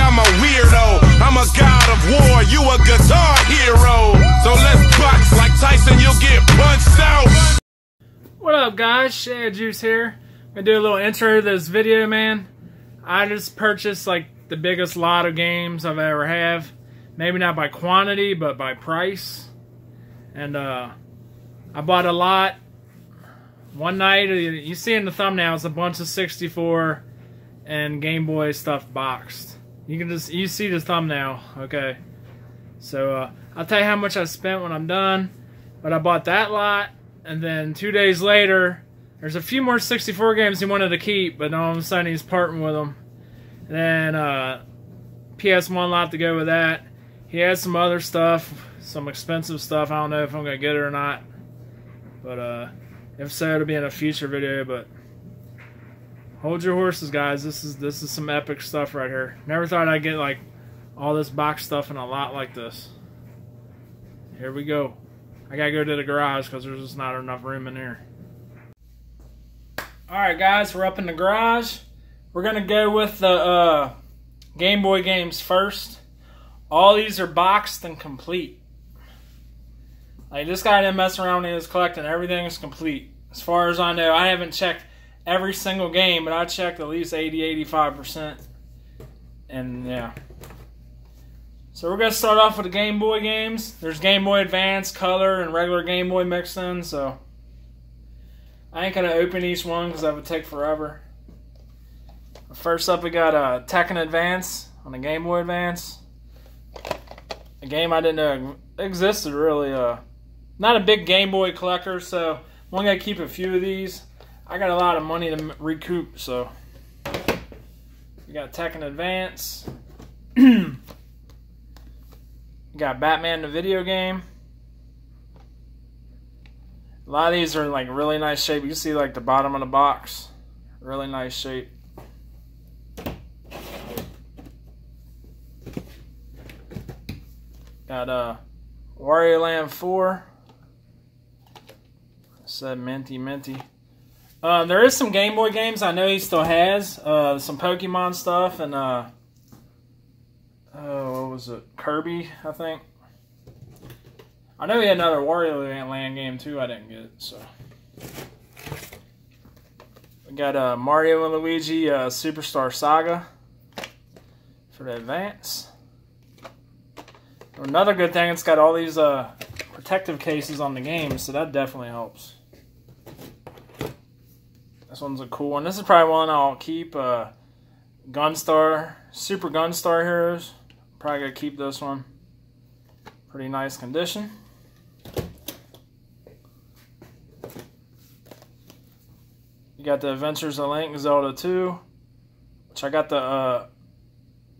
I'm a weirdo. I'm a god of war, you a guitar hero. So let's box like Tyson, you'll get punched out. What up, guys? Shad Juice here. I'm gonna do a little intro to this video, man. I just purchased like the biggest lot of games I've ever have. Maybe not by quantity, but by price. And I bought a lot one night. You see in the thumbnail, it's a bunch of 64 and Game Boy stuff boxed. You see the thumbnail, okay? So I'll tell you how much I spent when I'm done. But I bought that lot, and then 2 days later, there's a few more 64 games he wanted to keep, but all of a sudden he's parting with them. And then PS1 lot to go with that. He had some other stuff, some expensive stuff. I don't know if I'm gonna get it or not, but if so, it'll be in a future video. But hold your horses, guys. This is some epic stuff right here. Never thought I'd get like all this box stuff in a lot like this. Here we go. I gotta go to the garage because there's just not enough room in here. Alright guys, we're up in the garage. We're gonna go with the Game Boy games first. All these are boxed and complete. Like, this guy didn't mess around when he was collecting. Everything is complete. As far as I know, I haven't checked every single game, but I checked at least 80-85%. And yeah. So we're going to start off with the Game Boy games. There's Game Boy Advance, Color, and regular Game Boy mixed in, so I ain't going to open each one because that would take forever. First up, we got Tekken Advance on the Game Boy Advance. A game I didn't know existed, really. Not a big Game Boy collector, so I'm only going to keep a few of these. I got a lot of money to recoup, so we got Tekken Advance. You got Batman the video game. A lot of these are in like really nice shape. You see like the bottom of the box. Really nice shape. Got Wario Land 4. Said minty. There is some Game Boy games I know he still has. Some Pokemon stuff and what was it? Kirby, I think. I know he had another Wario Land game too. I didn't get it, so. We got Mario and Luigi Superstar Saga for the Advance. Another good thing, it's got all these protective cases on the game, so that definitely helps. This one's a cool one. This is probably one I'll keep. Gunstar, Super Gunstar Heroes. Probably gonna keep this one. Pretty nice condition. You got the Adventures of Link, Zelda 2, which I got the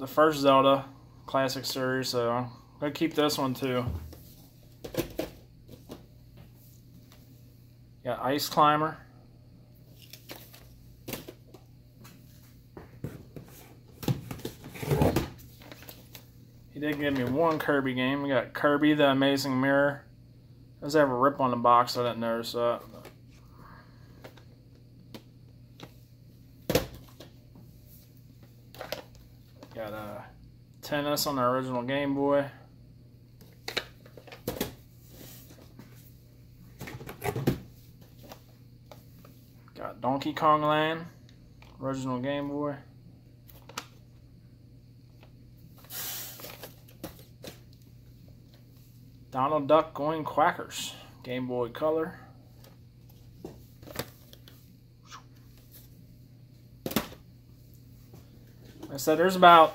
first Zelda Classic series, so I'm gonna keep this one too. Got Ice Climber. He did give me one Kirby game. We got Kirby the Amazing Mirror. Does have a rip on the box? I didn't notice that. Got Tennis on the original Game Boy. Got Donkey Kong Land, original Game Boy. Donald Duck Going Quackers, Game Boy Color. Like I said, there's about,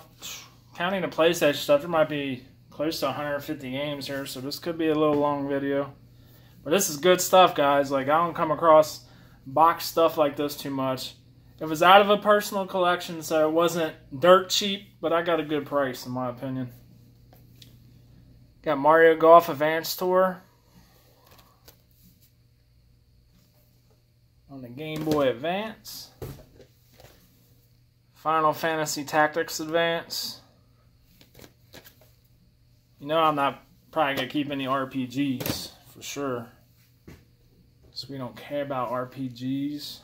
counting the PlayStation stuff, there might be close to 150 games here, so this could be a little long video. But this is good stuff, guys. Like, I don't come across box stuff like this too much. It was out of a personal collection, so it wasn't dirt cheap, but I got a good price, in my opinion. Got Mario Golf Advance Tour on the Game Boy Advance. Final Fantasy Tactics Advance. You know I'm not probably going to keep any RPGs, for sure. So we don't care about RPGs.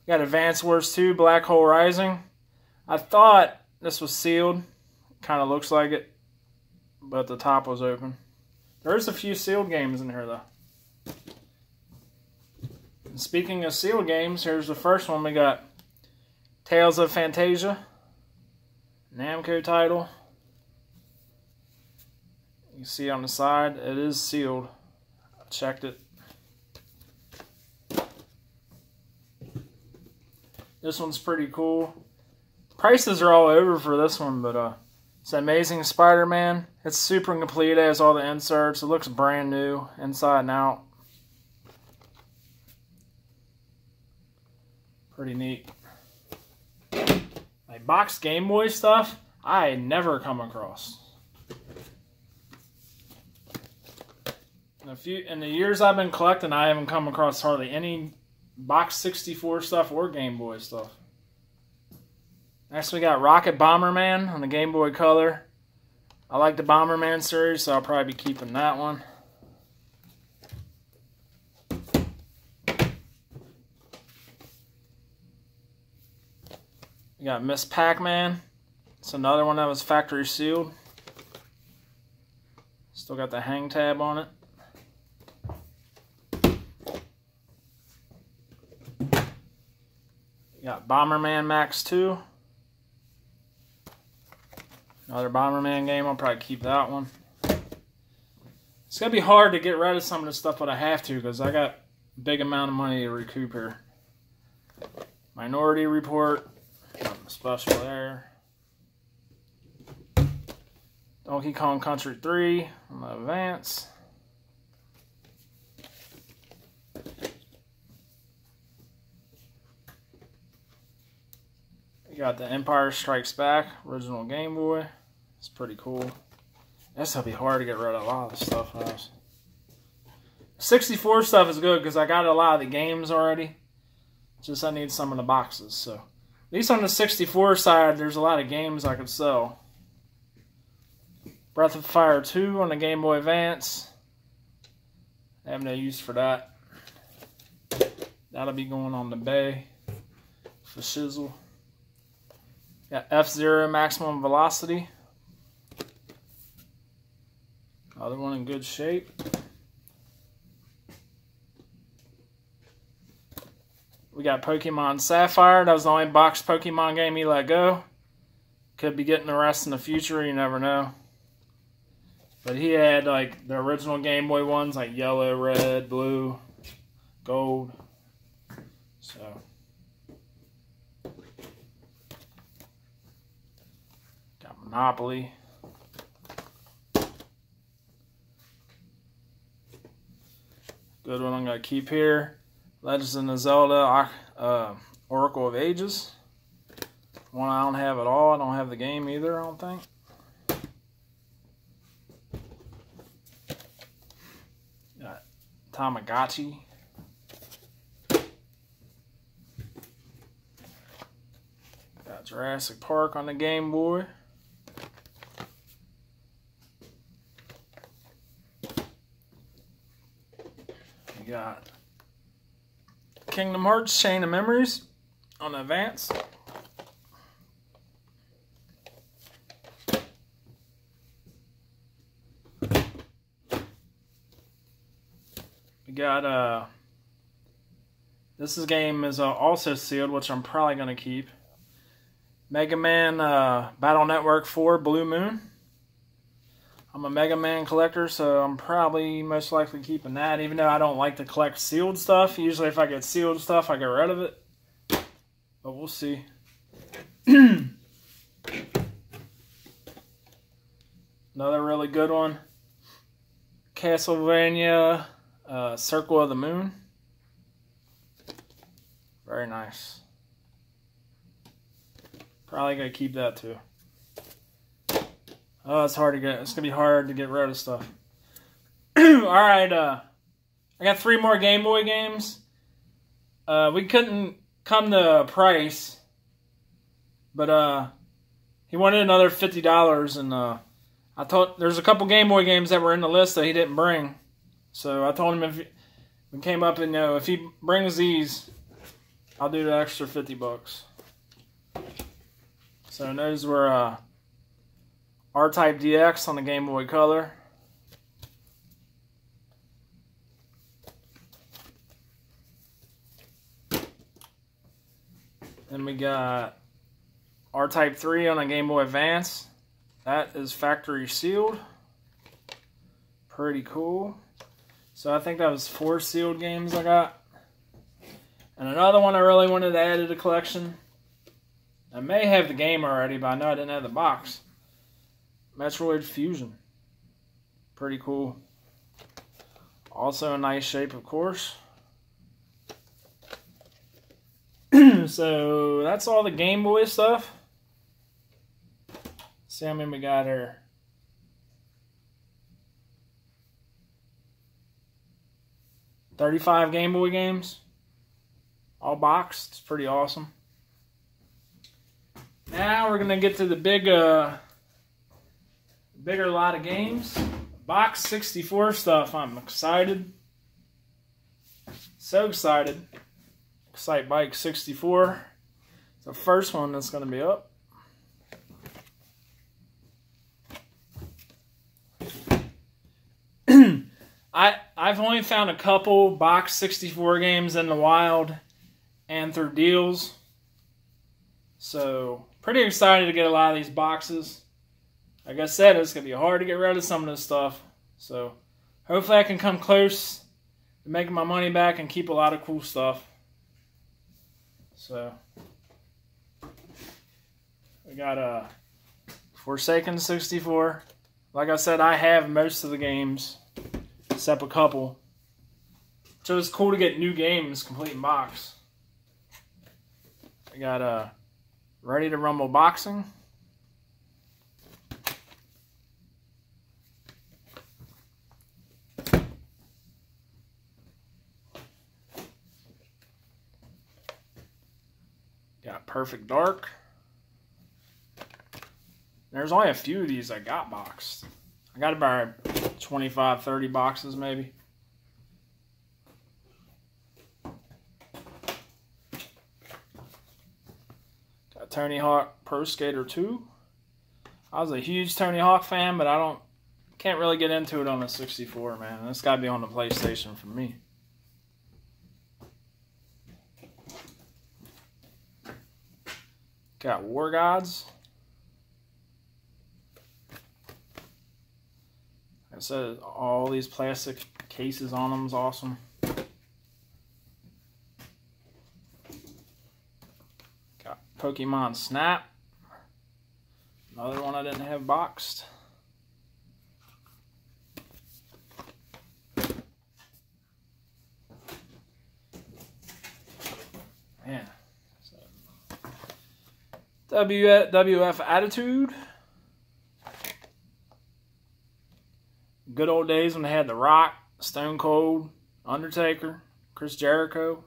Got Advance Wars 2 Black Hole Rising. I thought This was sealed. Kind of looks like it, but the top was open. There's a few sealed games in here, though. And speaking of sealed games, here's the first one we got. Tales of Phantasia. Namco title. You see on the side, it is sealed. I checked it. This one's pretty cool. Prices are all over for this one, but it's Amazing Spider-Man. It's super complete. It has all the inserts. It looks brand new inside and out. Pretty neat. Like boxed Game Boy stuff, I never come across. In the years I've been collecting, I haven't come across hardly any Box 64 stuff or Game Boy stuff. Next we got Rocket Bomberman on the Game Boy Color. I like the Bomberman series, so I'll probably be keeping that one. We got Miss Pac-Man. It's another one that was factory sealed. Still got the hang tab on it. We got Bomberman Max 2. Another Bomberman game. I'll probably keep that one. It's going to be hard to get rid of some of this stuff, but I have to because I got a big amount of money to recoup here. Minority Report. Nothing special there. Donkey Kong Country 3 on the Advance. We got the Empire Strikes Back original Game Boy. It's pretty cool. That's gonna be hard to get rid of a lot of the stuff. 64 stuff is good because I got a lot of the games already. Just I need some of the boxes. So at least on the 64 side, there's a lot of games I could sell. Breath of Fire 2 on the Game Boy Advance. I have no use for that. That'll be going on the bay for shizzle. Got F-Zero Maximum Velocity. Another one in good shape. We got Pokemon Sapphire. That was the only boxed Pokemon game he let go. Could be getting the rest in the future, you never know. But he had like the original Game Boy ones, like yellow, red, blue, gold. So got Monopoly. Good one I'm gonna keep here. Legend of Zelda Oracle of Ages. One I don't have at all. I don't have the game either, I don't think. Got Tamagotchi. Got Jurassic Park on the Game Boy. We got Kingdom Hearts Chain of Memories on the Advance. We got this game is also sealed, which I'm probably gonna keep. Mega Man Battle Network 4 Blue Moon. I'm a Mega Man collector, so I'm probably most likely keeping that, even though I don't like to collect sealed stuff. Usually if I get sealed stuff, I get rid of it. But we'll see. Another really good one. Castlevania Circle of the Moon. Very nice. Probably gonna keep that too. Oh, it's hard to get. It's gonna be hard to get rid of stuff. All right, I got 3 more Game Boy games. We couldn't come to a price, but he wanted another $50, and I thought there's a couple Game Boy games that were in the list that he didn't bring. So I told him if we came up and if he brings these, I'll do the extra $50. So those were R-Type DX on the Game Boy Color. Then we got R-Type 3 on a Game Boy Advance. That is factory sealed. Pretty cool. So I think that was 4 sealed games I got. And another one I really wanted to add to the collection. I may have the game already, but I know I didn't have the box. Metroid Fusion. Pretty cool. Also in nice shape, of course. So that's all the Game Boy stuff. See how many we got here. $35 Game Boy games. All boxed. It's pretty awesome. Now we're going to get to the bigger lot of games. Box 64 stuff. I'm excited. So excited. Excitebike 64. It's the first one that's going to be up. I've only found a couple box 64 games in the wild and through deals. So, pretty excited to get a lot of these boxes. Like I said, it's going to be hard to get rid of some of this stuff. So, hopefully I can come close to making my money back and keep a lot of cool stuff. So, we got a Forsaken 64. Like I said, I have most of the games, except a couple. So it's cool to get new games complete in box. We got Ready to Rumble Boxing. Got Perfect Dark. There's only a few of these I got boxed. I got about 25, 30 boxes maybe. Got Tony Hawk Pro Skater 2. I was a huge Tony Hawk fan, but can't really get into it on the 64, man. It's got to be on the PlayStation for me. Got War Gods. Like I said, all these plastic cases on them is awesome. Got Pokemon Snap. Another one I didn't have boxed. Man. WWF Attitude. Good old days when they had The Rock, Stone Cold, Undertaker, Chris Jericho,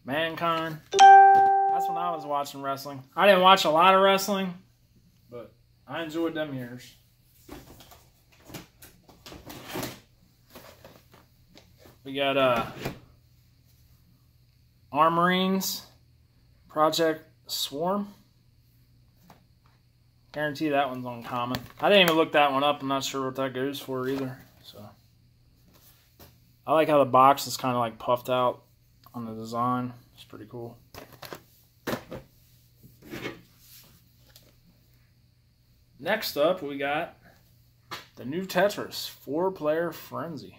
Mankind. That's when I was watching wrestling. I didn't watch a lot of wrestling, but I enjoyed them years. We got Armorines, Project Swarm. Guarantee that one's uncommon. I didn't even look that one up. I'm not sure what that goes for either. So I like how the box is kind of like puffed out on the design. It's pretty cool. Next up, we got the new Tetris 4-Player Frenzy.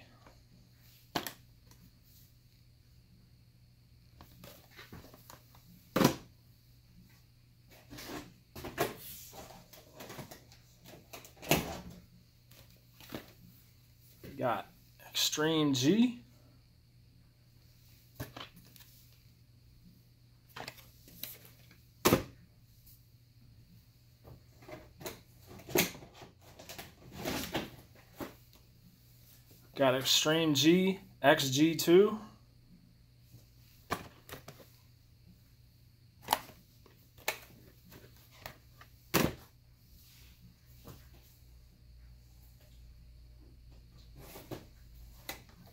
Got Extreme G. Got Extreme G XG2.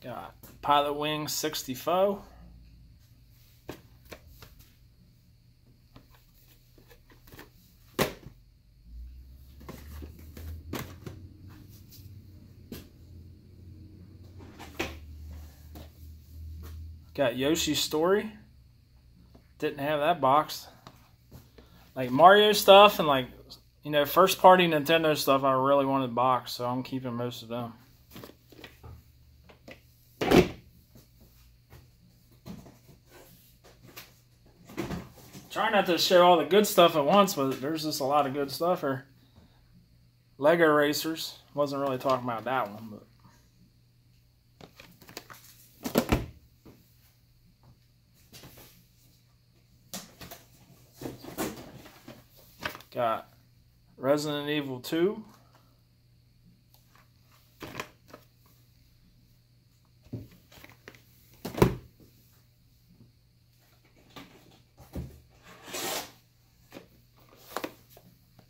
Got Pilot Wing 64. Got Yoshi's Story. Didn't have that boxed. Like Mario stuff and like, you know, first party Nintendo stuff I really wanted boxed, so I'm keeping most of them. Try not to show all the good stuff at once, but there's just a lot of good stuff here. Lego Racers. Wasn't really talking about that one, but. Got Resident Evil 2.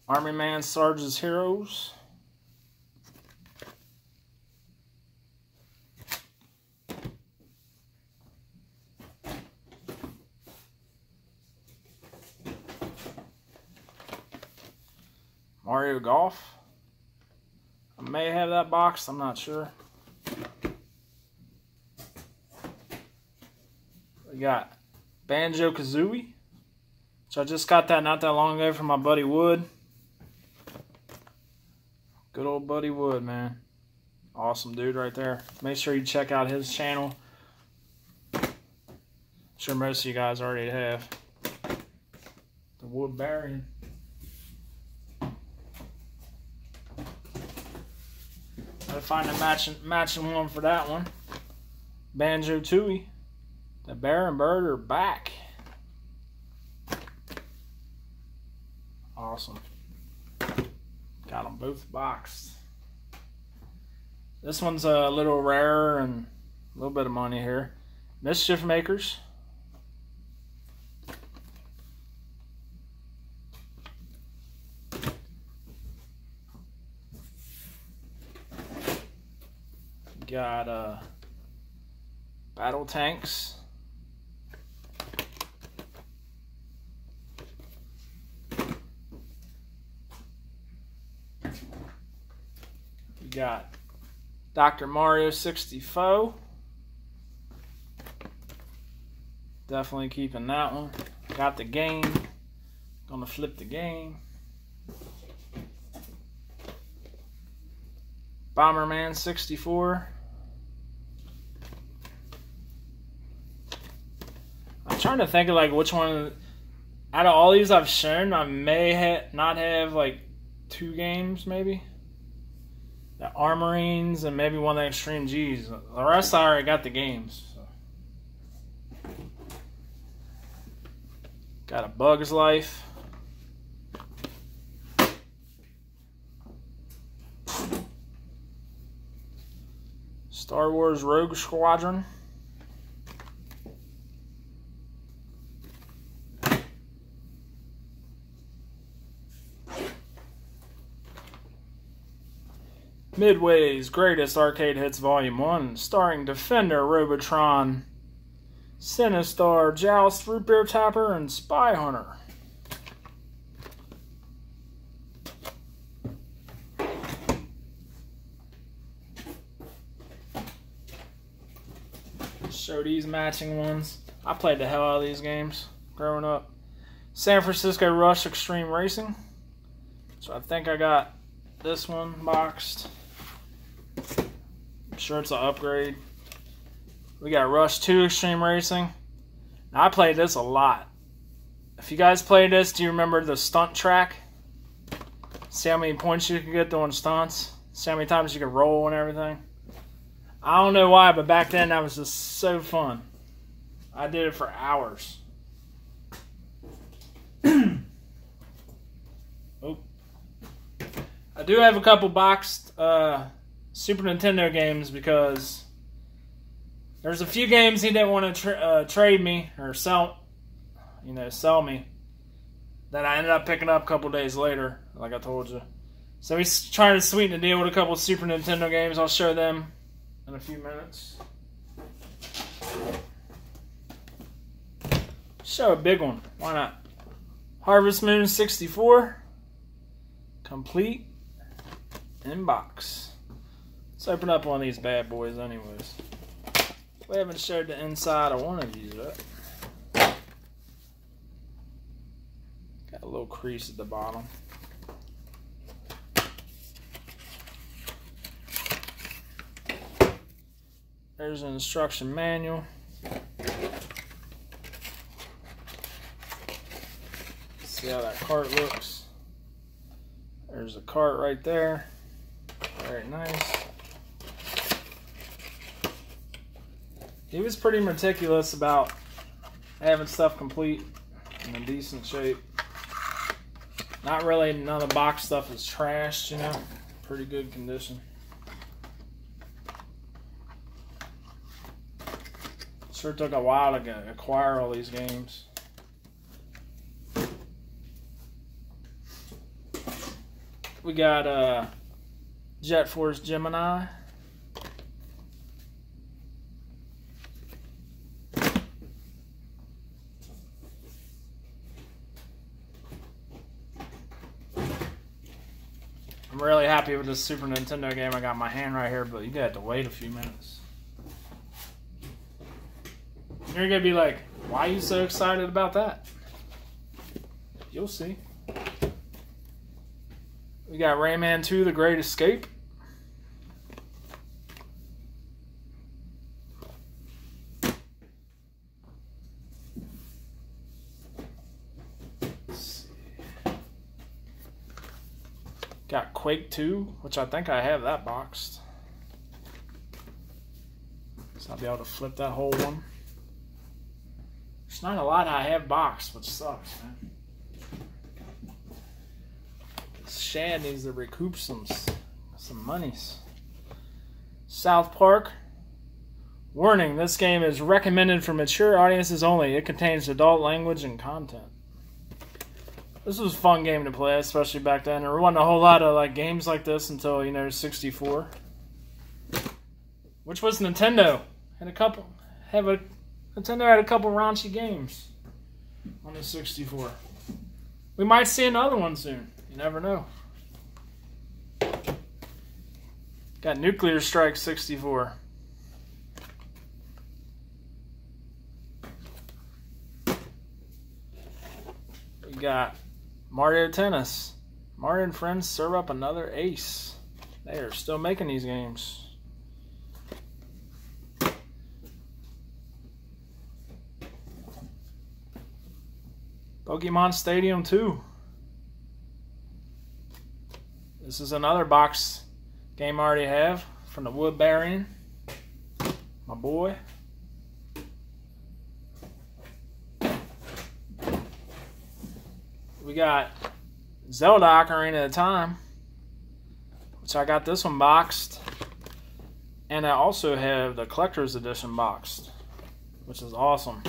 Army Man Sarge's Heroes. Mario Golf. I may have that boxed, I'm not sure. We got Banjo-Kazooie, which I just got that not that long ago from my buddy Wood. Good old buddy Wood, man. Awesome dude right there. Make sure you check out his channel. I'm sure most of you guys already have. The Wood Baron. Gotta find a matching one for that one. Banjo-Tooie. The Bear and Bird are back. Awesome. Got them both boxed. This one's a little rarer and a little bit of money here. Mischief Makers. Got Battle Tanks. We got Dr. Mario 64. Definitely keeping that one. Got the game. Gonna flip the game. Bomberman 64. I'm trying to think of like which one out of all these I've shown, I may not have like 2 games maybe. The Armorines and maybe one of the Extreme G's. The rest I already got the games. So. Got a Bug's Life. Star Wars Rogue Squadron. Midway's Greatest Arcade Hits Volume 1, starring Defender, Robotron, Sinistar, Joust, Root Beer Tapper, and Spy Hunter. Show these matching ones. I played the hell out of these games growing up. San Francisco Rush Extreme Racing. So I think I got this one boxed. I'm sure it's an upgrade. We got Rush 2 Extreme Racing. Now I played this a lot. If you guys played this, do you remember the stunt track? See how many points you could get doing stunts? See how many times you could roll and everything? I don't know why, but back then that was just so fun. I did it for hours. Oh. I do have a couple boxed Super Nintendo games because there's a few games he didn't want to trade me or sell me that I ended up picking up a couple days later, like I told you. So he's trying to sweeten the deal with a couple Super Nintendo games. I'll show them in a few minutes. Show a big one. Why not? Harvest Moon 64. Complete. In box. Let's open up one of these bad boys anyways. We haven't showed the inside of one of these yet. Got a little crease at the bottom. There's an instruction manual. See how that cart looks. There's a cart right there. Very nice. He was pretty meticulous about having stuff complete in a decent shape. Not really, none of the box stuff is trashed, you know. Pretty good condition. Sure took a while to acquire all these games. We got Jet Force Gemini. I'm really happy with this Super Nintendo game. I got my hand right here, but you got to wait a few minutes. You're going to be like, why are you so excited about that? You'll see. We got Rayman 2, The Great Escape. Got Quake 2, which I think I have that boxed. So I'll be able to flip that whole one. There's not a lot I have boxed, which sucks, man. Shad needs to recoup some monies. South Park. Warning, this game is recommended for mature audiences only. It contains adult language and content. This was a fun game to play, especially back then. There wasn't a whole lot of like games like this until, you know, 64. Which was Nintendo. Nintendo had a couple raunchy games on the 64. We might see another one soon. You never know. Got Nuclear Strike 64. We got Mario Tennis. Mario and friends serve up another ace. They are still making these games. Pokemon Stadium 2. This is another box game I already have from the Woodbury. My boy. We got Zelda Ocarina of Time, which I got this one boxed. And I also have the Collector's Edition boxed, which is awesome.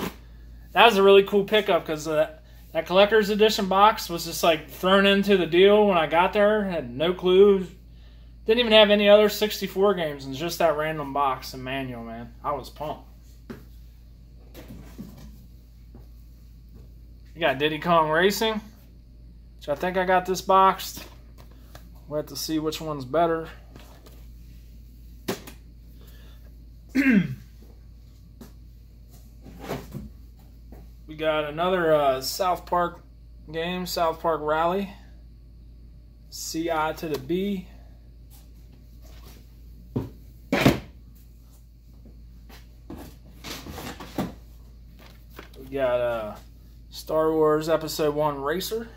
That was a really cool pickup because that Collector's Edition box was just like thrown into the deal when I got there. Had no clue. Didn't even have any other 64 games, and just that random box and manual, man. I was pumped. You got Diddy Kong Racing, which I think I got this boxed. We'll have to see which one's better. We got another South Park game, South Park Rally. CI to the B. We got Star Wars Episode 1 Racer.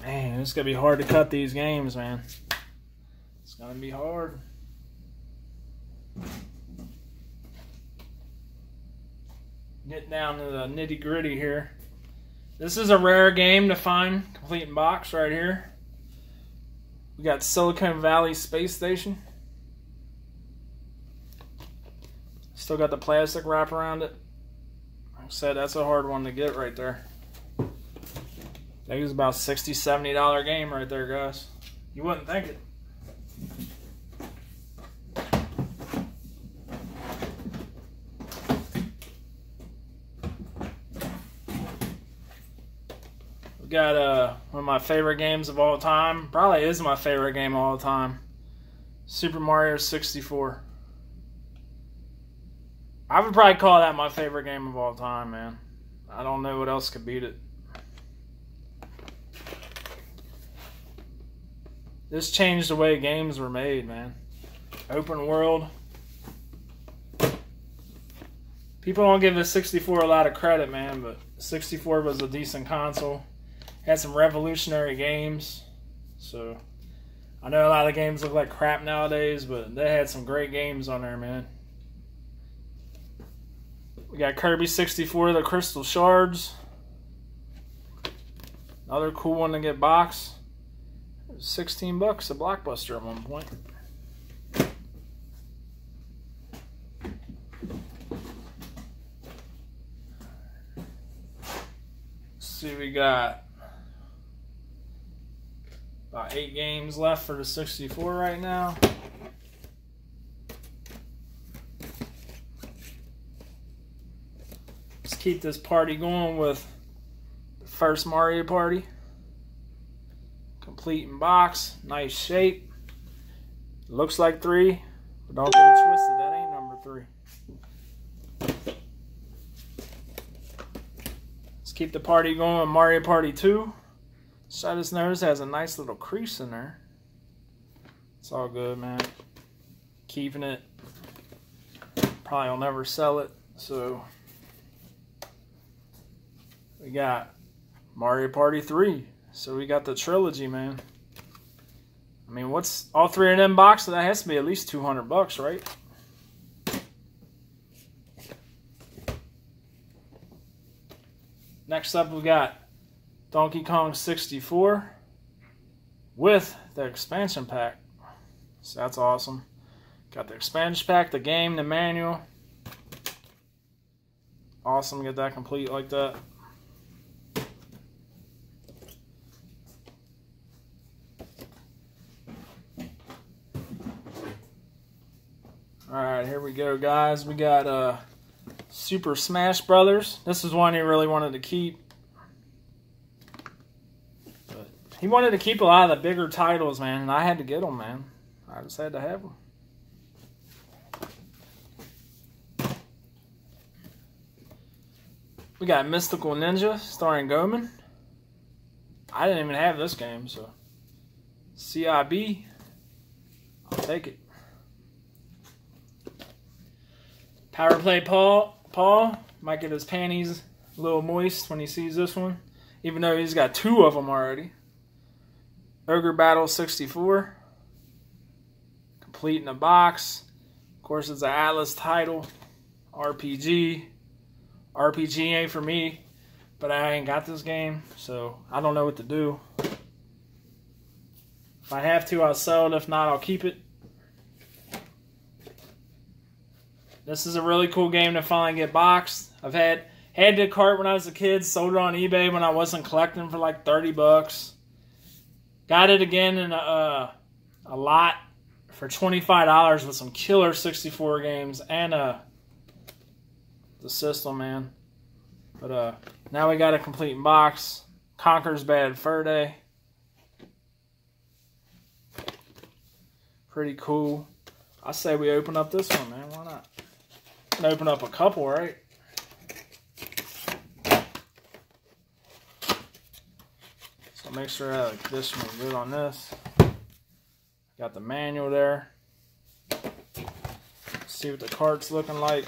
Man, it's going to be hard to cut these games, man. It's going to be hard. Get down to the nitty gritty here. This is a rare game to find complete in box right here. We got Silicon Valley Space Station. Still got the plastic wrap around it. Like I said, that's a hard one to get right there. I think it was about $60, $70 game right there, guys. You wouldn't think it. Got one of my favorite games of all time. Probably is my favorite game of all time. Super Mario 64. I would probably call that my favorite game of all time, man. I don't know what else could beat it. This changed the way games were made, man. Open world. People don't give the 64 a lot of credit, man, but 64 was a decent console. Had some revolutionary games. So, I know a lot of games look like crap nowadays, but they had some great games on there, man. We got Kirby 64, the Crystal Shards. Another cool one to get boxed. It was $16 a Blockbuster at one point. Let's see, we got about 8 games left for the 64 right now. Let's keep this party going with the first Mario Party. Complete in box, nice shape. Looks like 3, but don't get it twisted, that ain't number 3. Let's keep the party going with Mario Party 2. So I just noticed it has a nice little crease in there. It's all good, man. Keeping it. Probably will never sell it, so we got Mario Party 3. So we got the trilogy, man. I mean, what's all 3 of them boxes? That has to be at least $200, right? Next up, we got Donkey Kong 64 with the expansion pack. So that's awesome. Got the expansion pack, the game, the manual. Awesome to get that complete like that. Alright, here we go, guys. We got Super Smash Brothers. This is one he really wanted to keep. But he wanted to keep a lot of the bigger titles, man, and I had to get them, man. I just had to have them. We got Mystical Ninja starring Goemon. I didn't even have this game, so CIB, I'll take it. Power Play Paul might get his panties a little moist when he sees this one, even though he's got 2 of them already. Ogre Battle 64, complete in a box. Of course, it's an Atlas title, RPG. RPG ain't for me, but I ain't got this game, so I don't know what to do. If I have to, I'll sell it. If not, I'll keep it. This is a really cool game to finally get boxed. I've had the cart when I was a kid, sold it on eBay when I wasn't collecting for like $30. Got it again in a lot for $25 with some killer 64 games and the system, man. But now we got a complete box. Conker's Bad Fur Day. Pretty cool. I say we open up this one, man. Why not? Open up a couple, right? So make sure I have this one good on this. Got the manual there. See what the cart's looking like.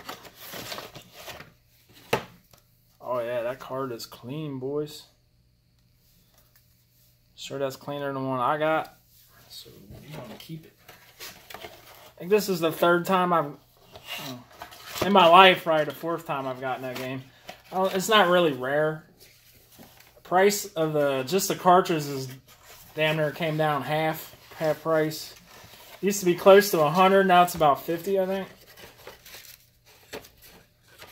Oh yeah, that card is clean, boys. Sure, that's cleaner than the one I got. So we want to keep it. I think this is the 3rd time I've in my life, probably the 4th time I've gotten that game. It's not really rare. The price of just the cartridge is damn near came down half price. It used to be close to 100, now it's about 50, I think.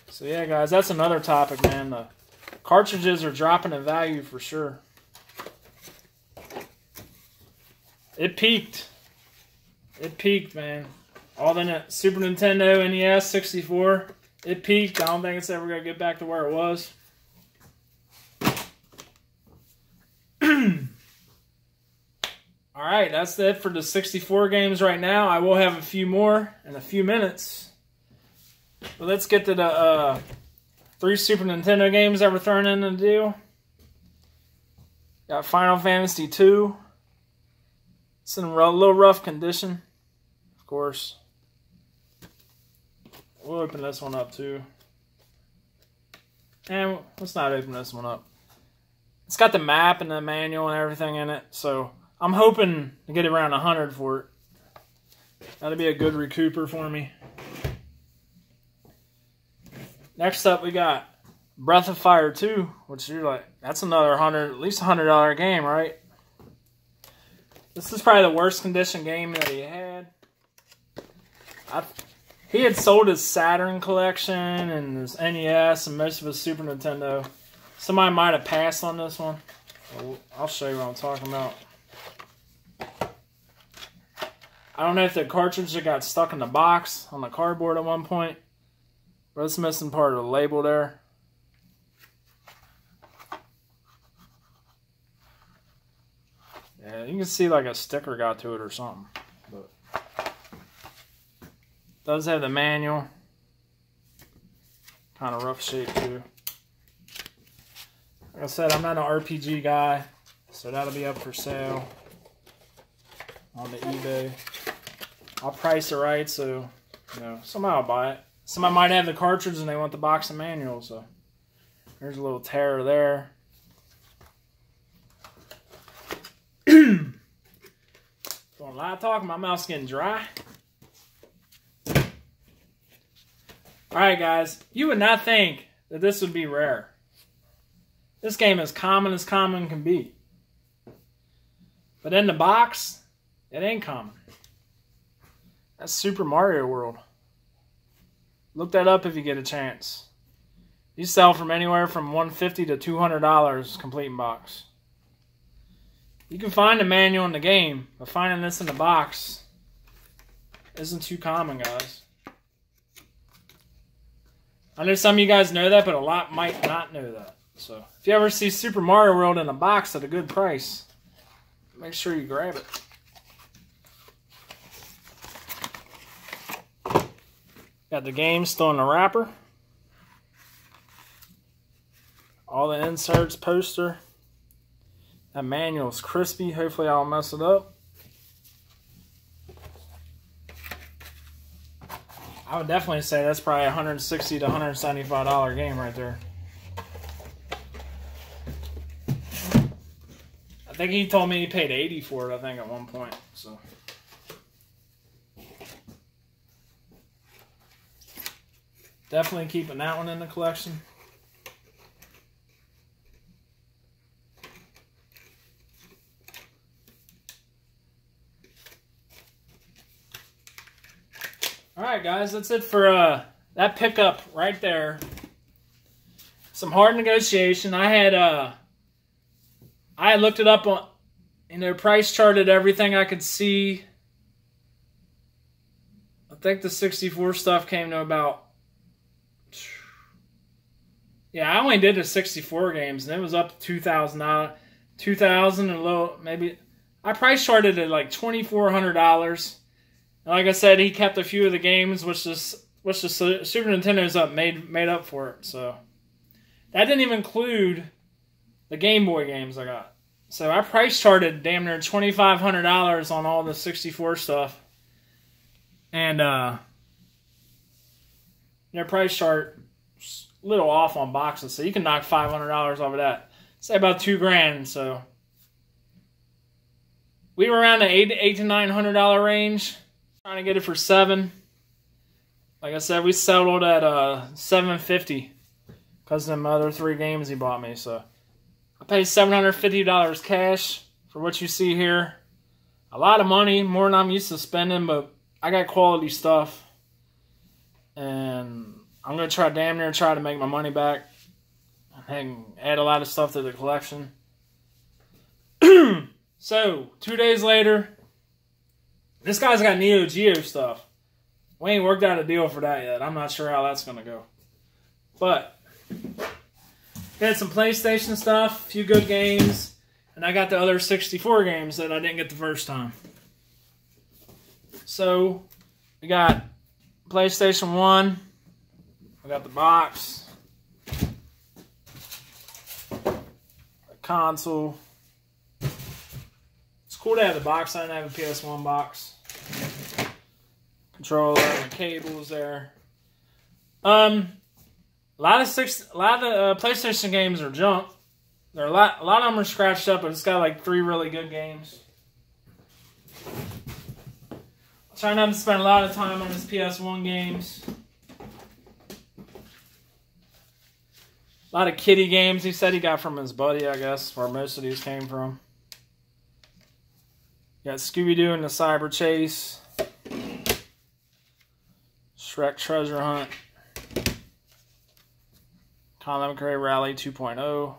So yeah, guys, that's another topic, man. The cartridges are dropping in value for sure. It peaked. It peaked, man. All the Super Nintendo, NES, 64, it peaked. I don't think it's ever going to get back to where it was. Alright, that's it for the 64 games right now. I will have a few more in a few minutes. But let's get to the 3 Super Nintendo games that were thrown in the deal. Got Final Fantasy II. It's in a little rough condition, of course. We'll open this one up too. And let's not open this one up. It's got the map and the manual and everything in it, so I'm hoping to get around 100 for it. That'll be a good recouper for me. Next up, we got Breath of Fire 2, which you're like, that's another at least $100 game, right? This is probably the worst condition game that he had. He had sold his Saturn collection and his NES and most of his Super Nintendo. Somebody might have passed on this one. I'll show you what I'm talking about. I don't know if the cartridge got stuck in the box on the cardboard at one point, but it's missing part of the label there. Yeah, you can see like a sticker got to it or something. But does have the manual. Kind of rough shape too. Like I said, I'm not an RPG guy, so that'll be up for sale on the eBay. I'll price it right, so you know, somebody will buy it. Somebody might have the cartridge and they want the box and manual, so there's a little tear there. Doing a lot of talking, my mouth's getting dry. Alright guys, you would not think that this would be rare. This game is common as common can be. But in the box, it ain't common. That's Super Mario World. Look that up if you get a chance. These sell from anywhere from $150 to $200 complete in box. You can find the manual in the game, but finding this in the box isn't too common, guys. I know some of you guys know that, but a lot might not know that. So, if you ever see Super Mario World in a box at a good price, make sure you grab it. Got the game still in the wrapper. All the inserts, poster. That manual's crispy. Hopefully I don't mess it up. I would definitely say that's probably a $160 to $175 game right there. I think he told me he paid $80 for it, I think, at one point. So definitely keeping that one in the collection. Alright guys, that's it for that pickup right there. Some hard negotiation. I had looked it up on, price charted everything I could see. I think the 64 stuff came to about, yeah, I only did the 64 games and it was up to $2,000, $2,000 and a little, maybe. I price charted it like $2,400. And like I said, he kept a few of the games, which the Super Nintendo's made up for it. So that didn't even include the Game Boy games I got. So I price charted damn near $2,500 on all the 64 stuff, and their price chart a little off on boxes, so you can knock $500 off of that. Say about $2,000. So we were around the $800 to $900 range. Trying to get it for $7. Like I said, we settled at $750 because of them other 3 games he bought me. So I paid $750 cash for what you see here. A lot of money, more than I'm used to spending, but I got quality stuff, and I'm gonna damn near try to make my money back and add a lot of stuff to the collection. So 2 days later. This guy's got Neo Geo stuff. We ain't worked out a deal for that yet. I'm not sure how that's going to go. But, had some PlayStation stuff, a few good games, and And I got the other 64 games that I didn't get the first time. So, we got PlayStation 1. We got the box. The console. It's cool to have the box. I didn't have a PS1 box. Controller and the cables there. A lot of PlayStation games are junk. A lot of them are scratched up, but it's got like 3 really good games. I'll try not to spend a lot of time on his PS1 games. A lot of kiddie games he said he got from his buddy, I guess, where most of these came from. You got Scooby-Doo and the Cyber Chase. Shrek Treasure Hunt. Colin McRae Rally 2.0.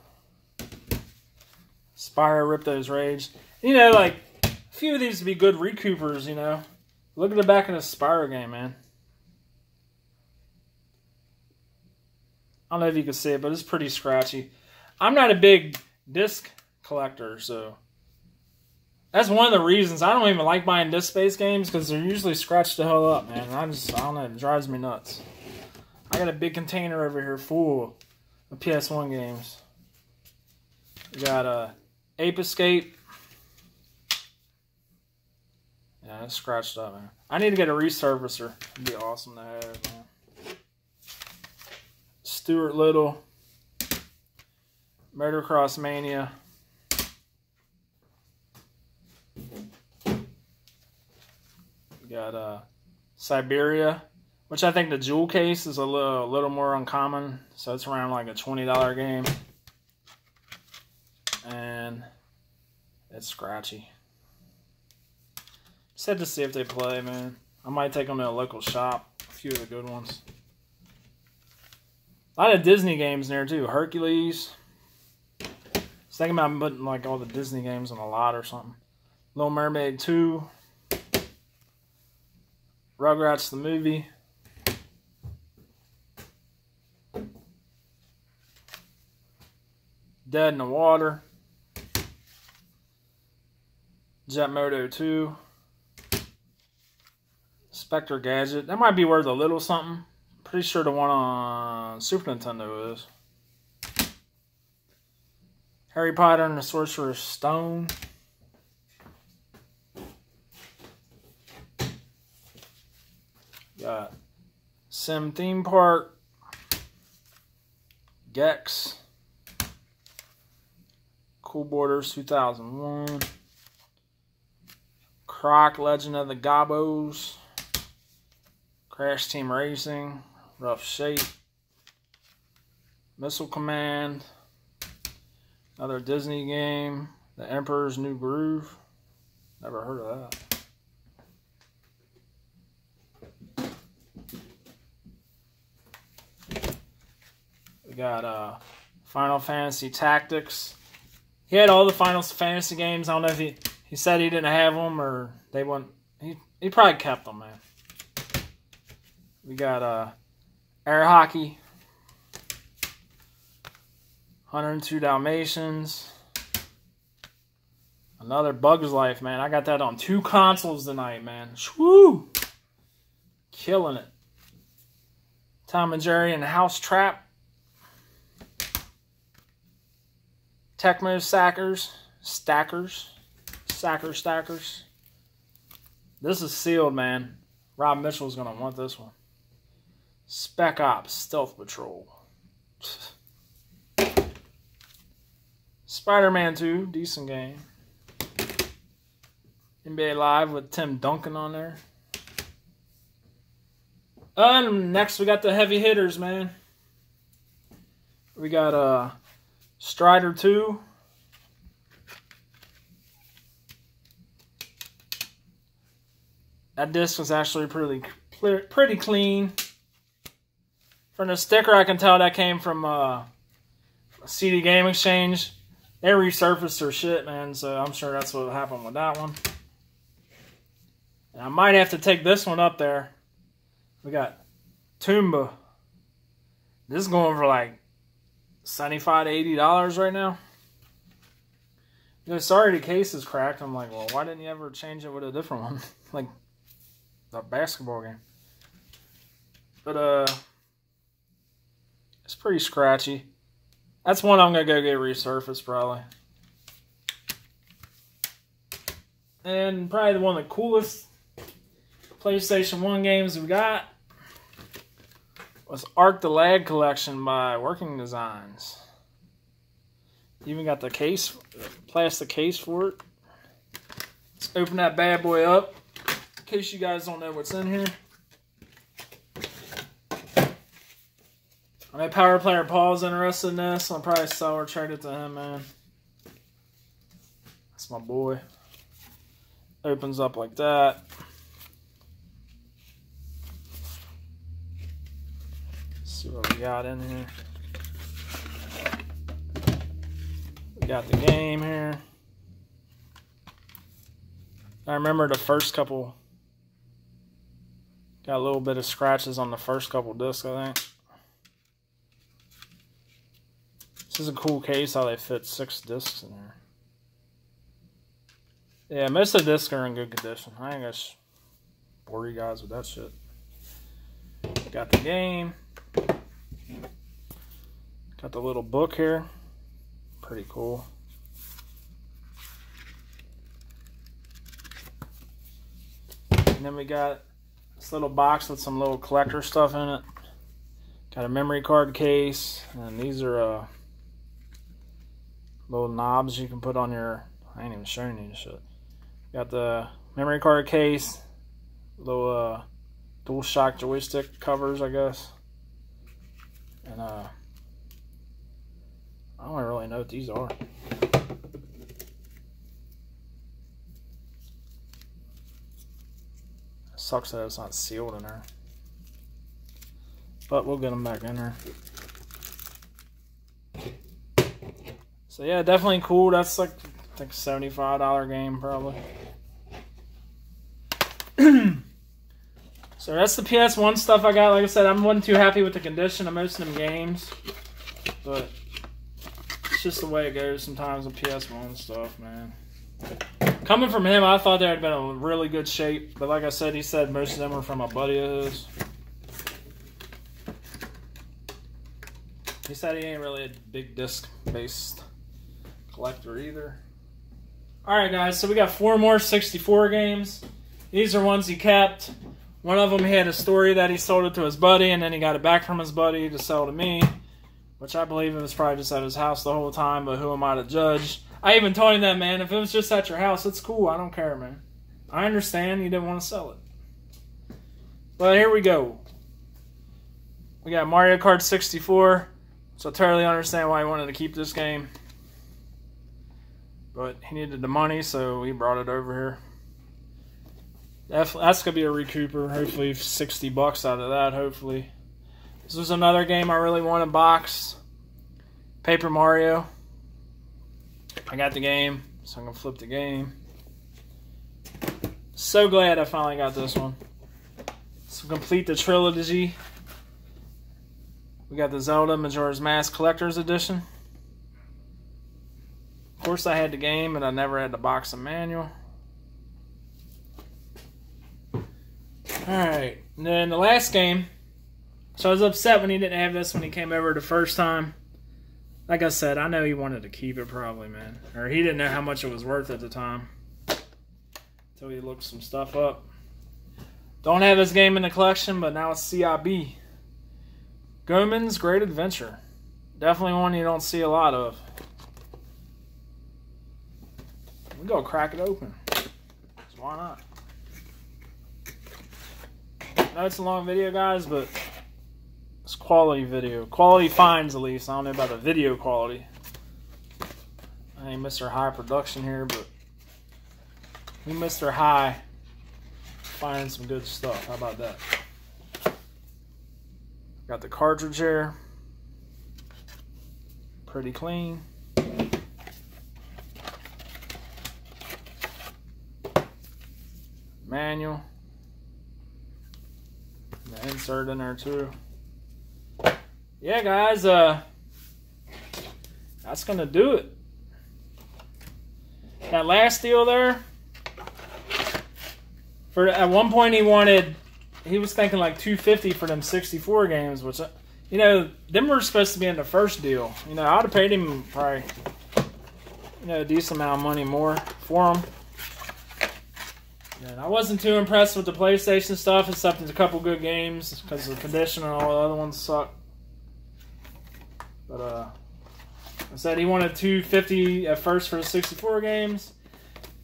Spyro Ripto's Rage. You know, like, a few of these would be good recoupers, you know. Look at the back of the Spyro game, man. I don't know if you can see it, but it's pretty scratchy. I'm not a big disc collector, so that's one of the reasons I don't even like buying disc-based games, because they're usually scratched the hell up, man. I don't know, it drives me nuts. I got a big container over here full of PS1 games. We got Ape Escape. Yeah, it's scratched up, man. I need to get a resurfacer. It'd be awesome to have, man. Stuart Little. Motocross Mania. We got Siberia, which I think the jewel case is a little more uncommon. So it's around like a $20 game. And it's scratchy. Just had to see if they play, man. I might take them to a local shop. A few of the good ones. A lot of Disney games in there too. Hercules. I was thinking about putting like all the Disney games in a lot or something. Little Mermaid 2. Rugrats the movie. Dead in the Water. Jet Moto 2. Spectre Gadget. That might be worth a little something. Pretty sure the one on Super Nintendo is. Harry Potter and the Sorcerer's Stone. Got Sim Theme Park. Gex. Cool Borders 2001. Croc Legend of the Gobos. Crash Team Racing. Rough Shape. Missile Command. Another Disney game. The Emperor's New Groove. Never heard of that. We got Final Fantasy Tactics. He had all the Final Fantasy games. I don't know if he said he didn't have them or they wouldn't. He probably kept them, man. We got Air Hockey. 102 Dalmatians. Another Bugs Life, man. I got that on 2 consoles tonight, man. Woo! Killing it. Tom and Jerry and House Trap. Tecmo Stackers. Stackers. This is sealed, man. Rob Mitchell's going to want this one. Spec Ops Stealth Patrol. Spider-Man 2, decent game. NBA Live with Tim Duncan on there. Next we got the heavy hitters, man. We got Strider 2. That disc was actually pretty clean. From the sticker, I can tell that came from CD Game Exchange. They resurfaced their shit, man, so I'm sure that's what happened with that one. And I might have to take this one up there. We got Toomba. This is going for like $75 to $80 right now. You know, sorry the case is cracked. I'm like, well, why didn't you ever change it with a different one? Like a basketball game. But, it's pretty scratchy. That's one I'm going to go get resurfaced, probably. And probably one of the coolest PlayStation 1 games we got was Arc the Lag Collection by Working Designs. Even got the case, plastic case for it. Let's open that bad boy up in case you guys don't know what's in here. I know Power Player Paul's interested in this. I'll probably sell or trade it to him, man. That's my boy. Opens up like that. Let's see what we got in here. We got the game here. I remember the first couple. Got a little bit of scratches on the first couple discs, I think. This is a cool case how they fit 6 discs in there. Yeah, most of the discs are in good condition. I ain't gonna bore you guys with that shit. Got the game. Got the little book here. Pretty cool. And then we got this little box with some little collector stuff in it. Got a memory card case. And these are little knobs you can put on your... I ain't even showing you this shit. Got the memory card case, little DualShock joystick covers, I guess. And I don't really know what these are. Sucks that it's not sealed in there. But we'll get them back in there. So yeah, definitely cool. That's like I think $75 game probably. So that's the PS1 stuff I got. Like I said, I wasn't too happy with the condition of most of them games, but it's just the way it goes sometimes with PS1 stuff, man. Coming from him, I thought they had been in really good shape, but like I said, he said most of them were from a buddy of his. He said he ain't really a big disc-based collector either. Alright guys, so we got 4 more 64 games. These are ones he kept. One of them he had a story that he sold it to his buddy, and then he got it back from his buddy to sell to me, which I believe it was probably just at his house the whole time, but who am I to judge? I even told him that, man, if it was just at your house, it's cool. I don't care, man. I understand you didn't want to sell it. But here we go. We got Mario Kart 64, so I totally understand why he wanted to keep this game. But he needed the money, so he brought it over here. That's going to be a recouper. Hopefully $60 out of that, hopefully. This was another game I really wanted boxed. Paper Mario. I got the game, so I'm going to flip the game. So glad I finally got this one. So complete the trilogy. We got the Zelda Majora's Mask Collector's Edition. Of course I had the game, but I never had the box and manual. Alright, and then the last game. So I was upset when he didn't have this when he came over the first time. Like I said, I know he wanted to keep it probably, man. Or he didn't know how much it was worth at the time. Until he looked some stuff up. Don't have this game in the collection, but now it's CIB. Goemon's Great Adventure. Definitely one you don't see a lot of. We go crack it open. So why not? I know it's a long video, guys, but it's quality video. Quality finds, at least. I don't know about the video quality. I ain't Mr. High production here, but we Mr. High finding some good stuff. How about that? Got the cartridge here. Pretty clean. Manual. The insert in there too. Yeah, guys, that's gonna do it. that last deal there, at one point he was thinking like $250 for them 64 games, which, you know, them were supposed to be in the first deal. You know, I would have paid him probably, you know, a decent amount of money more for them. And I wasn't too impressed with the PlayStation stuff, except there's a couple good games because the condition and all the other ones suck. But I said he wanted $250 at first for the 64 games,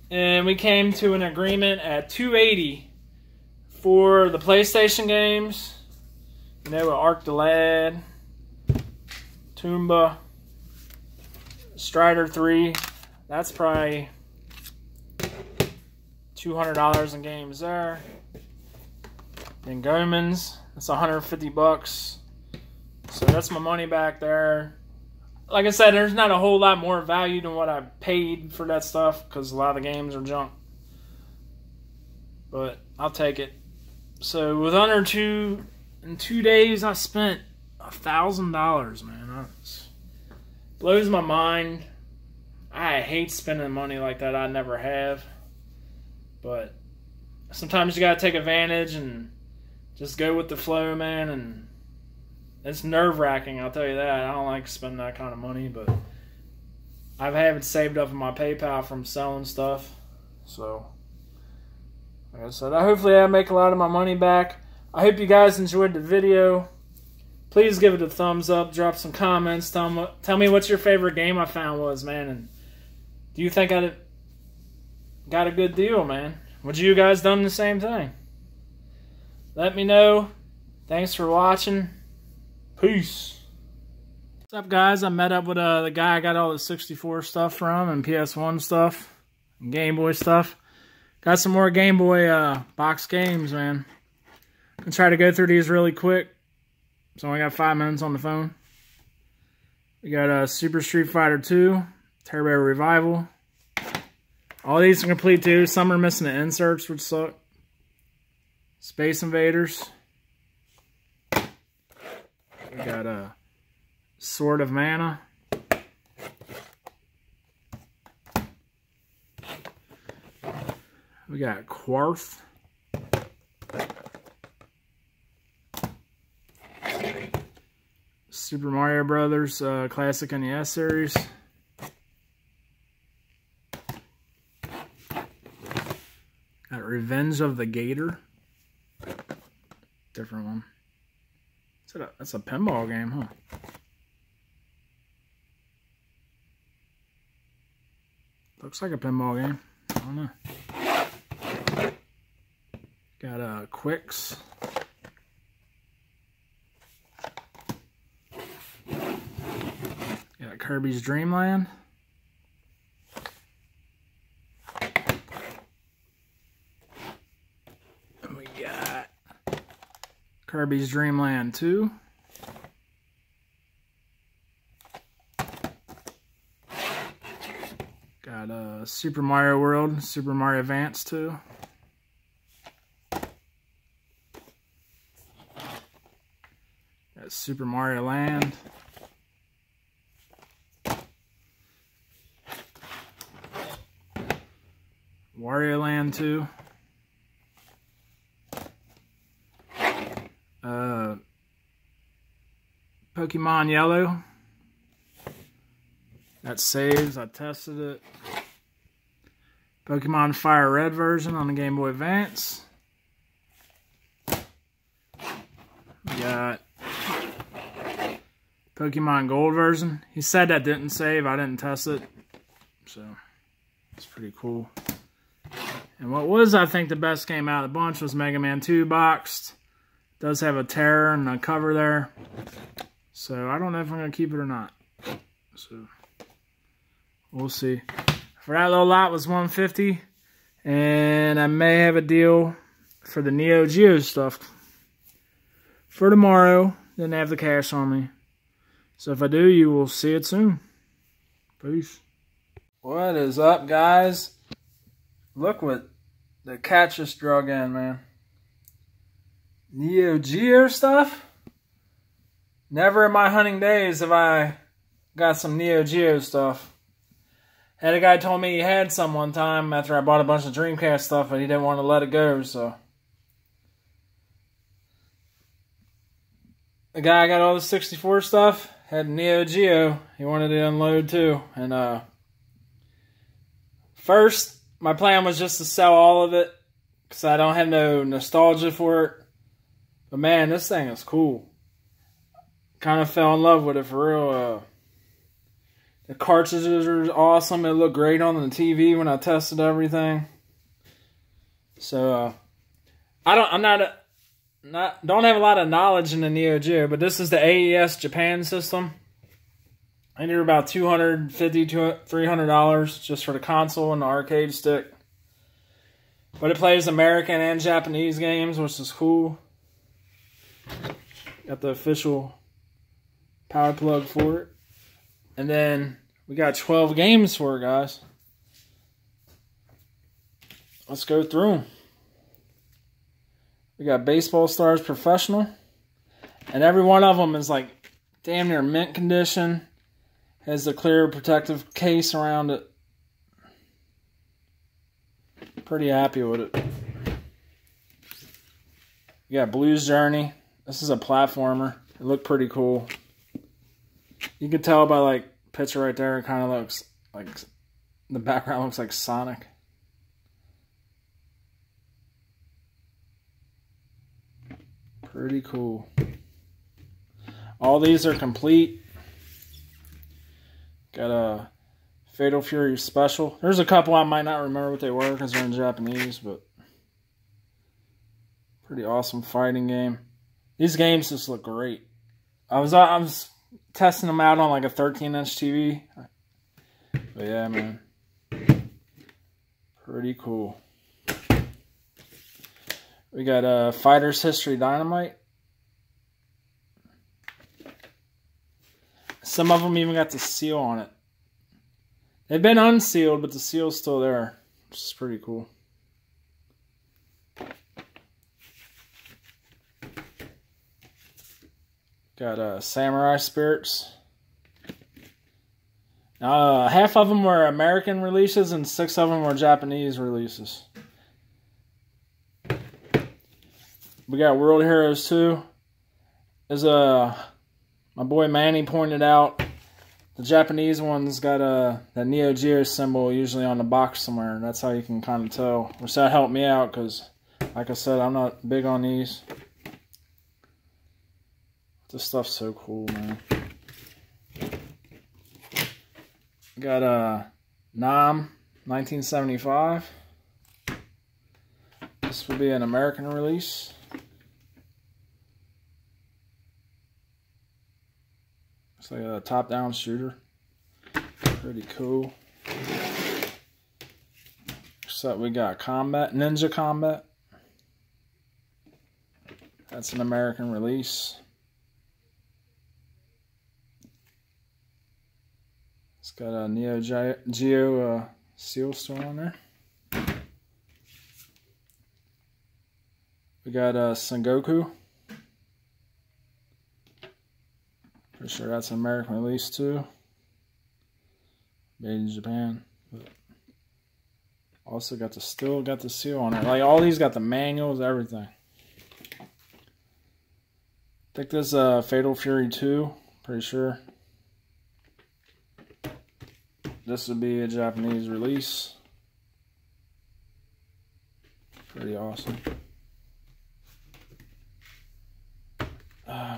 and we came to an agreement at $280 for the PlayStation games. You know, with Arc the Lad, Tomba, Strider 3. That's probably $200 in games there. Then Gomans, that's $150. So that's my money back there. Like I said, there's not a whole lot more value than what I paid for that stuff because a lot of the games are junk. But I'll take it. So with under in 2 days, I spent $1,000, man. It blows my mind. I hate spending money like that. I never have. But sometimes you gotta take advantage and just go with the flow, man. And it's nerve-wracking, I'll tell you that. I don't like spending that kind of money, but I have it saved up in my PayPal from selling stuff. So, like I said, hopefully I make a lot of my money back. I hope you guys enjoyed the video. Please give it a thumbs up, drop some comments, tell me what your favorite game I found was, man. And do you think I got a good deal, man? Would you guys done the same thing? Let me know. Thanks for watching. Peace. What's up, guys? I met up with the guy I got all the 64 stuff from, and PS1 stuff, and Game Boy stuff. Got some more Game Boy box games, man. I'm gonna try to go through these really quick. So I only got 5 minutes on the phone. We got Super Street Fighter 2, Turbo Revival. All these are complete too. Some are missing the inserts, which suck. Space Invaders. We got Sword of Mana. We got Quarth. Super Mario Brothers Classic NES series. Got Revenge of the Gator. Different one. That's a pinball game, huh? Looks like a pinball game. I don't know. Got Quicks. Got Kirby's Dream Land. We got Kirby's Dream Land 2. Got Super Mario World, Super Mario Advance 2. Got Super Mario Land. Wario Land 2. Pokemon Yellow. That saves. I tested it. Pokemon Fire Red version on the Game Boy Advance. We got Pokemon Gold version. He said that didn't save. I didn't test it. So, it's pretty cool. And what was, I think, the best game out of the bunch was Mega Man 2 boxed. Does have a Terror and a cover there. So, I don't know if I'm going to keep it or not. So, we'll see. For that little lot was $150. And I may have a deal for the Neo Geo stuff for tomorrow. Didn't have the cash on me. So, if I do, you will see it soon. Peace. What is up, guys? Look what the cat just drug in, man. Neo Geo stuff? Never in my hunting days have I got some Neo Geo stuff. Had a guy told me he had some one time after I bought a bunch of Dreamcast stuff, but he didn't want to let it go, so. The guy got all the 64 stuff, had Neo Geo. He wanted to unload too. And first, my plan was just to sell all of it because I don't have no nostalgia for it. But man, this thing is cool. Kind of fell in love with it for real. The cartridges are awesome. It looked great on the TV when I tested everything. So don't have a lot of knowledge in the Neo Geo, but this is the AES Japan system. I think they're about $250 to $300 just for the console and the arcade stick. But it plays American and Japanese games, which is cool. Got the official power plug for it. And then we got 12 games for it, guys. Let's go through them. We got Baseball Stars Professional. And every one of them is like damn near mint condition. Has the clear protective case around it. Pretty happy with it. We got Blues Journey. This is a platformer. It looked pretty cool. You can tell by like picture right there, it kind of looks like the background looks like Sonic. Pretty cool. All these are complete. Got a Fatal Fury Special. There's a couple I might not remember what they were because they're in Japanese, but pretty awesome fighting game. These games just look great. I was testing them out on like a 13-inch TV. But yeah, man. Pretty cool. We got Fighter's History Dynamite. Some of them even got the seal on it. They've been unsealed, but the seal's still there, which is pretty cool. Got Samurai Spirits. Now, half of them were American releases and 6 of them were Japanese releases. We got World Heroes 2. As my boy Manny pointed out, the Japanese one's got that Neo Geo symbol usually on the box somewhere. That's how you can kind of tell. Which that helped me out because, like I said, I'm not big on these. This stuff's so cool, man. Got Nam 1975. This would be an American release. It's like a top-down shooter. Pretty cool. So we got Ninja Combat. That's an American release. It's got a Neo Geo seal still on there. We got Sengoku. Pretty sure that's an American release too. Made in Japan. But also got the seal on it. Like all these got the manuals, everything. I think this is Fatal Fury 2. Pretty sure. This would be a Japanese release. Pretty awesome.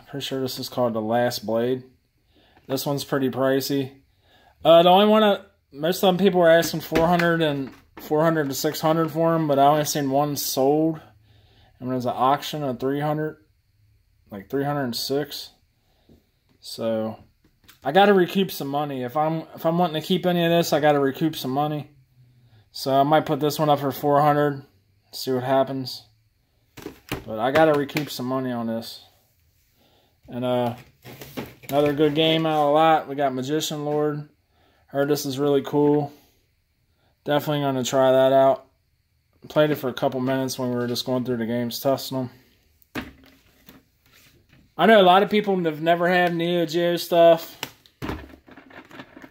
Pretty sure this is called The Last Blade. This one's pretty pricey. The only one most of them people were asking $400 to $600 for them, but I only seen one sold, and there's an auction of $300, like $306. So I got to recoup some money. If I'm wanting to keep any of this, I got to recoup some money. So I might put this one up for $400. See what happens. But I got to recoup some money on this. And another good game out of a lot. We got Magician Lord. Heard this is really cool. Definitely going to try that out. Played it for a couple minutes when we were just going through the games, testing them. I know a lot of people have never had Neo Geo stuff,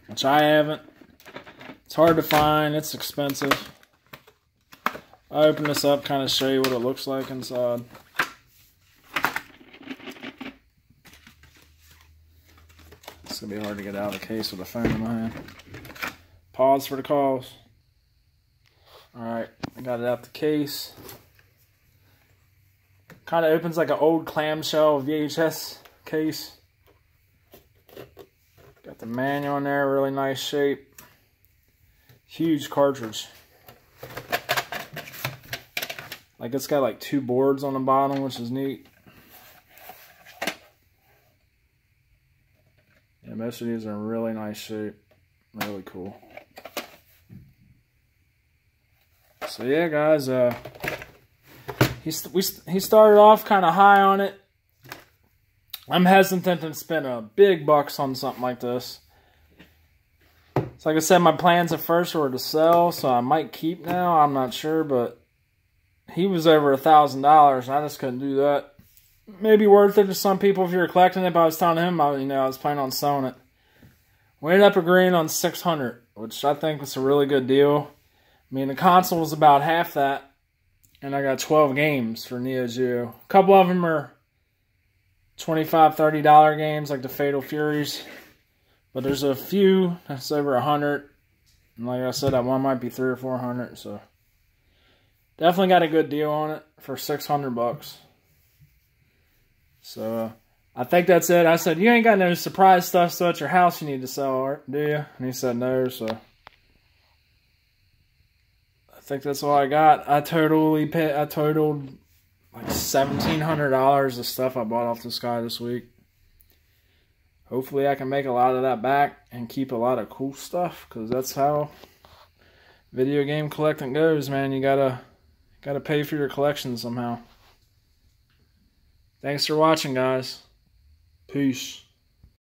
which I haven't. It's hard to find. It's expensive. I'll open this up, kind of show you what it looks like inside. It's going to be hard to get out of the case with a phone in my hand. Pause for the calls. Alright, I got it out the case. Kind of opens like an old clamshell VHS case. Got the manual in there, really nice shape. Huge cartridge. Like it's got like 2 boards on the bottom, which is neat. Yeah, most of these are in really nice shape. Really cool. So yeah, guys, he started off kind of high on it. I'm hesitant to spend a big bucks on something like this. So like I said, my plans at first were to sell, so I might keep now. I'm not sure, but he was over $1,000, and I just couldn't do that. Maybe worth it to some people if you're collecting it, but I was telling him, I was planning on selling it. We ended up agreeing on $600, which I think was a really good deal. I mean, the console was about half that, and I got 12 games for Neo Geo. A couple of them are $25, $30 games, like the Fatal Furies. But there's a few that's over 100. And like I said, that one might be 300 or 400. So definitely got a good deal on it for $600. So I think that's it. I said, you ain't got no surprise stuff still at your house you need to sell, do you? And he said no, so I think that's all I got. I totaled like $1,700 of stuff I bought off this guy this week. Hopefully I can make a lot of that back and keep a lot of cool stuff, because that's how video game collecting goes, man. You gotta pay for your collection somehow. Thanks for watching, guys. Peace.